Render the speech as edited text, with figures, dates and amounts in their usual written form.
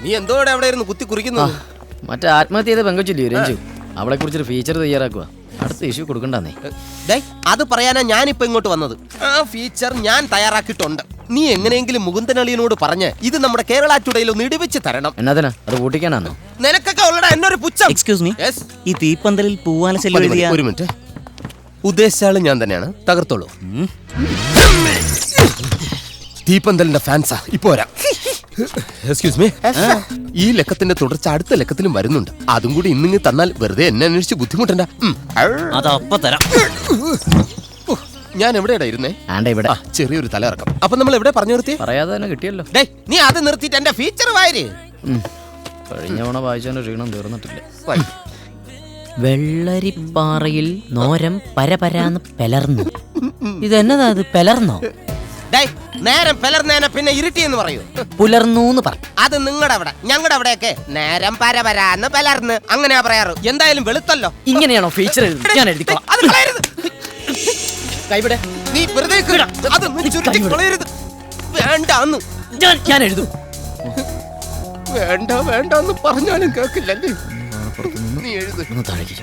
നീ എന്തോടെ അവിടെ ഇരുന്ന് കുത്തി കുറിക്കുന്നത്? മറ്റേ ആത്മഹത്യ ചെയ്ത പെങ്കൊച്ചില്ലേ രഞ്ജു, അവളെ കുറിച്ചൊരു ഫീച്ചർ തയ്യാറാക്കുക. അടുത്ത ഇഷ്യൂ കൊടുക്കണ്ടെന്നേ. അത് പറയാനാ ഞാനിപ്പോ ഇങ്ങോട്ട് വന്നത്. ആ ഫീച്ചർ ഞാൻ തയ്യാറാക്കിയിട്ടുണ്ട്. നീ എങ്ങനെയെങ്കിലും മുകുന്ദനളിയനോട് പറഞ്ഞ് ഇത് നമ്മുടെ കേരള ടുഡേയിൽ ഒന്ന് ഇടിവെച്ച് തരണം. എന്നാ അത് പൊട്ടിക്കാനാണോ? നിനക്കൊക്കെ ഉള്ളടാ എന്നൊരു പുച്ഛം. എക്സ്ക്യൂസ് മീ, ഈ തീപ്പന്തലിൽ പൂവാല ഒരു മിനിറ്റ്. ഉദ്ദേശിച്ചാള് ഞാൻ തന്നെയാണ്. തകർത്തോളൂ. തീപ്പന്തലിന്റെ ഫാൻസാ. ഇപ്പൊ വരാം. എക്സ്ക്യൂസ് മീ, ഈ ലക്കത്തിന്റെ തുടർച്ച അടുത്ത ലക്കത്തിലും വരുന്നുണ്ട്. അതും കൂടി ഇന്നിങ്ങ് തന്നാൽ വെറുതെ എന്നെ അന്വേഷിച്ച് ബുദ്ധിമുട്ടണ്ട. അതപ്പ തരാം. ഞാൻ എവിടെയാ ഇരുന്നേ? ഇവിടെ ചെറിയൊരു തലയിറക്കം. അപ്പൊ നമ്മൾ എവിടെ പറഞ്ഞു നിർത്തി? പറയാതെ തന്നെ കിട്ടിയല്ലോ. നീ അത് നിർത്തിയിട്ട് എന്റെ ഫീച്ചർ വായര്. കഴിഞ്ഞ തവണ വായിച്ചതിന്റെ ക്ഷീണം തീർന്നിട്ടില്ല. വെള്ളരിപ്പാറയിൽ നോരം പരപരാന്ന് പെലർന്നു. ഇതെന്നതാ ഇത്? പെലർന്നോ? നേരം പെലർന്നേനെ പിന്നെ ഇരുട്ടി എന്ന് പറയൂ. പുലർന്നൂന്ന് പറഞ്ഞു. അത് നിങ്ങളുടെ അവിടെ. ഞങ്ങളുടെ അവിടെയൊക്കെ നേരം പരപരാന്ന് പെലർന്ന് അങ്ങനെയാ പറയാറ്. എന്തായാലും വെളുത്തല്ലോ. ഇങ്ങനെയാണോ ഫീച്ചർ? ഞാൻ എഴുതിക്കോളാം. അത് കളയരുത്. കൈവിടെ. നീ വെറുതെ അതൊന്നും ചുരുട്ടി കളയരുത്. വേണ്ടാന്ന് ഞാൻ എഴുതും. വേണ്ട വേണ്ടെന്ന് പറഞ്ഞാലും കേൾക്കില്ലല്ലേ. നീ എഴുത്. താഴേക്ക്